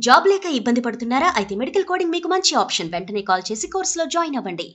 Job లేక ఇబ్బంది పడుతున్నారా? అయితే మెడికల్ కోడింగ్ మీకు మంచి ఆప్షన్. వెంటనే కాల్ చేసి కోర్సులో జాయిన్ అవ్వండి.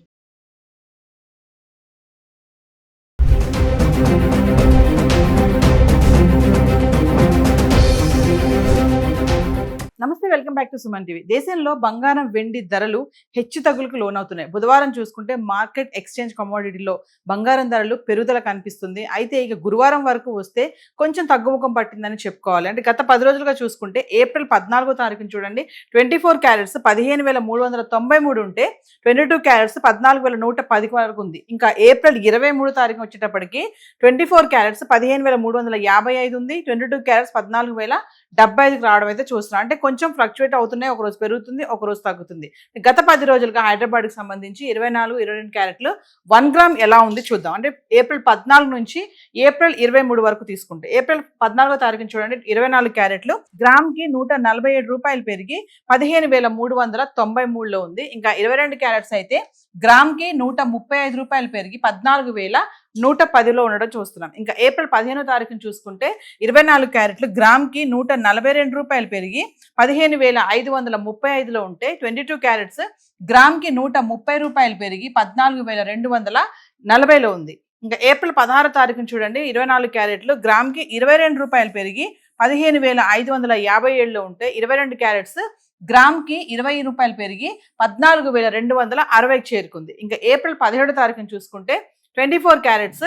నమస్తే, welcome back to Suman TV. దేశంలో బంగారం వెండి ధరలు హెచ్చు తగ్గులకు లోనవుతున్నాయి. బుధవారం చూసుకుంటే మార్కెట్ ఎక్స్చేంజ్ కమోడిటీలో బంగారం ధరలు పెరుగుదల కనిపిస్తుంది. అయితే ఇక గురువారం వరకు వస్తే కొంచెం తగ్గుముఖం పట్టిందని చెప్పుకోవాలి. అంటే గత 10 రోజులుగా చూసుకుంటే ఏప్రిల్ 14వ తారీఖున చూడండి 24 క్యారెట్స్ 15,393 ఉంటే 22 క్యారెట్స్ 14,110 వరకు ఉంది. ఇంకా ఏప్రిల్ 23 తారీఖున వచ్చేటప్పటికి 24 క్యారెట్స్ 15,355 ఉంది. 22 క్యారెట్స్ 14,075కి రావడం అయితే చూస్తున్నాం. అంటే కొంచెం ఫ్లక్చువేట్ అవుతున్నాయి. ఒకరోజు పెరుగుతుంది, ఒకరోజు తగ్గుతుంది. గత 10 రోజులుగా హైదరాబాద్కి సంబంధించి 24, 22 క్యారెట్లు 1 గ్రామ్ ఎలా ఉంది చూద్దాం. అంటే ఏప్రిల్ 14 నుంచి ఏప్రిల్ 23 వరకు తీసుకుంటే ఏప్రిల్ 14వ తారీఖున చూడండి 24 క్యారెట్లు గ్రామ్కి 147 రూపాయలు పెరిగి 15,393లో ఉంది. ఇంకా 22 క్యారెట్స్ అయితే గ్రామ్కి 135 రూపాయలు పెరిగి 14,110లో ఉండడం చూస్తున్నాం. ఇంకా ఏప్రిల్ 15వ తారీఖున చూసుకుంటే 24 క్యారెట్లు గ్రామ్కి 142 రూపాయలు పెరిగి 15,535లో ఉంటే 22 క్యారెట్స్ గ్రామ్కి 130 రూపాయలు పెరిగి 14,240లో ఉంది. ఇంకా ఏప్రిల్ 16వ తారీఖున చూడండి 24 క్యారెట్లు గ్రామ్కి 22 రూపాయలు పెరిగి 15,557లో ఉంటే 22 క్యారెట్స్ గ్రామ్కి 20 రూపాయలు పెరిగి 14,260కి చేరుకుంది. ఇంకా ఏప్రిల్ 17వ తారీఖున చూసుకుంటే 24 క్యారెట్స్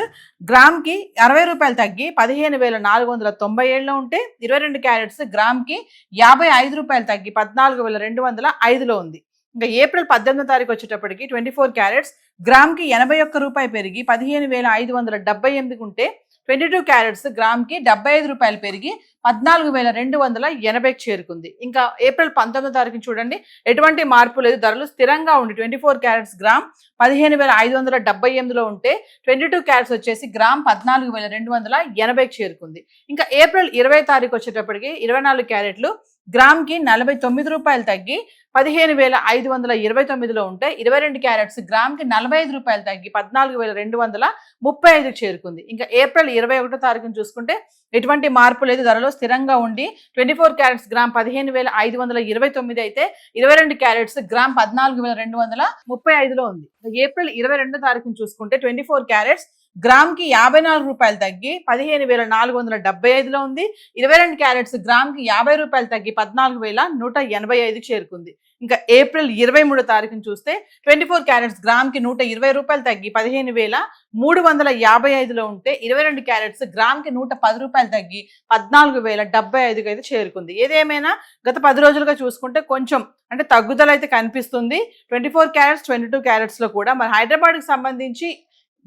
గ్రామ్కి 60 రూపాయలు తగ్గి 15,497లో ఉంటే 22 క్యారెట్స్ గ్రామ్కి 55 రూపాయలు తగ్గి 14,205లో ఉంది. ఇంకా ఏప్రిల్ 18వ తారీఖు వచ్చేటప్పటికి 24 క్యారెట్స్ గ్రామ్కి 81 రూపాయలు పెరిగి 15,578 ఉంటే 22 క్యారెట్స్ గ్రామ్కి 75 రూపాయలు పెరిగి 14,280కి చేరుకుంది. ఇంకా ఏప్రిల్ 19వ తారీఖున చూడండి ఎటువంటి మార్పు లేదు, ధరలు స్థిరంగా ఉండి 24 క్యారెట్స్ గ్రామ్ 15,578లో ఉంటే 22 క్యారెట్స్ వచ్చేసి గ్రామ్ 14,280కి చేరుకుంది. ఇంకా ఏప్రిల్ 20వ తారీఖు వచ్చేటప్పటికి 24 క్యారెట్లు గ్రామ్కి 49 రూపాయలు తగ్గి 15,529లో ఉంటే 22 క్యారెట్స్ గ్రామ్కి 45 రూపాయలు తగ్గి 14,235కి చేరుకుంది. ఇంకా ఏప్రిల్ 21వ తారీఖున చూసుకుంటే ఎటువంటి మార్పు లేదు, ధరలో స్థిరంగా ఉండి 24 క్యారెట్స్ గ్రామ్ 15,529 అయితే 22 క్యారెట్స్ గ్రామ్ 14,235లో ఉంది. ఏప్రిల్ 22వ తారీఖున చూసుకుంటే 24 క్యారెట్స్ గ్రామ్కి 54 రూపాయలు తగ్గి 15,475లో ఉంది. 22 క్యారెట్స్ గ్రామ్కి 50 రూపాయలు తగ్గి 14,185కి చేరుకుంది. ఇంకా ఏప్రిల్ 23వ తారీఖున చూస్తే 24 క్యారెట్స్ గ్రామ్కి 120 రూపాయలు తగ్గి 15,355లో ఉంటే 22 క్యారెట్స్ గ్రామ్కి 110 రూపాయలు తగ్గి 14,075కి అయితే చేరుకుంది. ఏదేమైనా గత 10 రోజులుగా చూసుకుంటే కొంచెం అంటే తగ్గుదల అయితే కనిపిస్తుంది 24 క్యారెట్స్ 22 క్యారెట్స్లో కూడా. మరి హైదరాబాద్కి సంబంధించి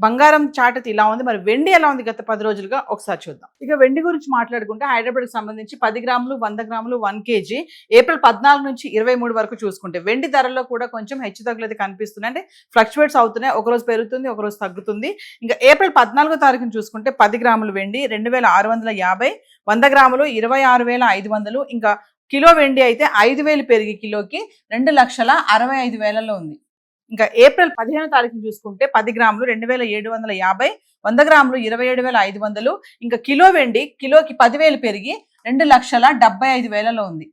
బంగారం చాట్ అయితే ఇలా ఉంది. మరి వెండి ఎలా ఉంది గత 10 రోజులుగా ఒకసారి చూద్దాం. ఇక వెండి గురించి మాట్లాడుకుంటే హైదరాబాద్కి సంబంధించి 10 గ్రాములు 100 గ్రాములు 1 kg ఏప్రిల్ 14 నుంచి 23 వరకు చూసుకుంటే వెండి ధరల్లో కూడా కొంచెం హెచ్చు తగ్గులు అయితే కనిపిస్తున్నాయి. అంటే ఫ్లక్చువేట్స్ అవుతున్నాయి, ఒకరోజు పెరుగుతుంది, ఒకరోజు తగ్గుతుంది. ఇంకా ఏప్రిల్ 14వ తారీఖున చూసుకుంటే 10 గ్రాములు వెండి 2,650, 100 గ్రాములు 26,500. ఇంకా కిలో వెండి అయితే 5,000 పెరిగి కిలోకి 2,65,000లో ఉంది. ఇంకా ఏప్రిల్ 15వ తారీఖున చూసుకుంటే 10 గ్రాములు 2,750, 100 గ్రాములు 27,500. ఇంకా కిలో వెండి కిలోకి 10,000 పెరిగి 2,75,000లో ఉంది.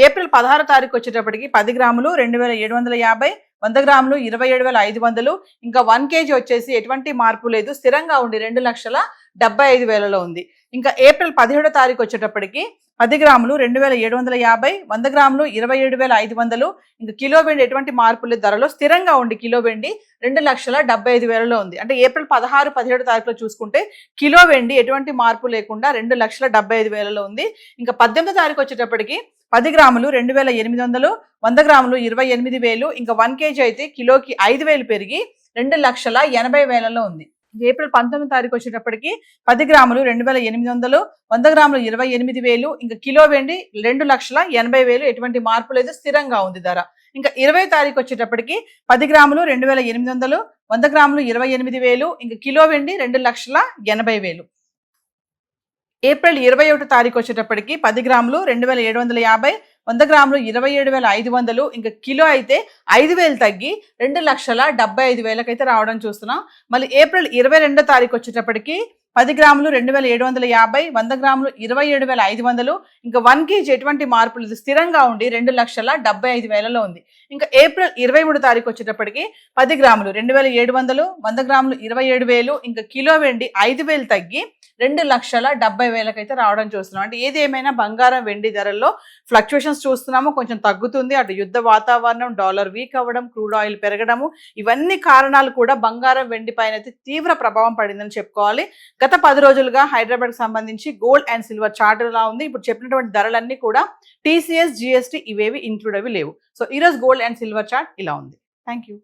ఏప్రిల్ 16వ తారీఖు వచ్చేటప్పటికి 10 గ్రాములు 2,750, 100 గ్రాములు 27,500. ఇంకా 1 kg వచ్చేసి ఎటువంటి మార్పు లేదు, స్థిరంగా ఉండి 2,75,000లో ఉంది. ఇంకా ఏప్రిల్ 17వ తారీఖు వచ్చేటప్పటికి 10 గ్రాములు 2,750, 100 గ్రాములు 27,500. ఇంకా కిలో వెండి ఎటువంటి మార్పు లేదు, ధరలో స్థిరంగా ఉండి కిలో వెండి 2,75,000లో ఉంది. అంటే ఏప్రిల్ 16, 17 తారీఖులో చూసుకుంటే కిలో వెండి ఎటువంటి మార్పు లేకుండా 2,75,000లో ఉంది. ఇంకా 18వ తారీఖు వచ్చేటప్పటికి 10 గ్రాములు 2,800, 100 గ్రాములు 28,000. ఇంకా 1 kg అయితే కిలోకి 5,000 పెరిగి 2,80,000లో ఉంది. ఏప్రిల్ 19వ తారీఖు వచ్చేటప్పటికి 10 గ్రాములు 2,800, 100 గ్రాములు 28,000. ఇంకా కిలో వెండి 2,80,000, ఎటువంటి మార్పు లేదు, స్థిరంగా ఉంది ధర. ఇంకా 20వ తారీఖు వచ్చేటప్పటికి 10 గ్రాములు 2,800, 100 గ్రాములు 28,000. ఇంకా కిలో వెండి 2,80,000. ఏప్రిల్ 21వ తారీఖు వచ్చేటప్పటికి 10 గ్రాములు 2,750, 100 గ్రాములు 27,500. ఇంకా కిలో అయితే 5,000 తగ్గి 2,75,000 అయితే రావడం చూస్తున్నాం. మళ్ళీ ఏప్రిల్ 22వ తారీఖు వచ్చేటప్పటికి 10 గ్రాములు 2750, 100 గ్రాములు 27,500. ఇంకా 1 kg ఎటువంటి మార్పులు ఇది స్థిరంగా ఉండి 2,75,000లో ఉంది. ఇంకా ఏప్రిల్ 23 తారీఖు వచ్చేటప్పటికి 10 గ్రాములు 2,700, 100 గ్రాములు 27,000, ఇంకా కిలో వెండి 5,000 తగ్గి 2,70,000 అయితే రావడం చూస్తున్నాం. అంటే ఏది ఏమైనా బంగారం వెండి ధరల్లో ఫ్లక్చుయేషన్స్ చూస్తున్నాము, కొంచెం తగ్గుతుంది. అటు యుద్ధ వాతావరణం, డాలర్ వీక్ అవ్వడం, క్రూడ్ ఆయిల్ పెరగడము, ఇవన్నీ కారణాలు కూడా బంగారం వెండి పైన అయితే తీవ్ర ప్రభావం పడిందని చెప్పుకోవాలి. గత 10 రోజులుగా హైదరాబాద్కి సంబంధించి గోల్డ్ అండ్ సిల్వర్ చార్ట్ ఎలా ఉంది, ఇప్పుడు చెప్పినటువంటి ధరలన్నీ కూడా TCS, GST ఇవేవి ఇంక్లూడ్ అవి లేవు. సో ఈరోజు గోల్డ్ అండ్ సిల్వర్ చార్ట్ ఇలా ఉంది. Thank you.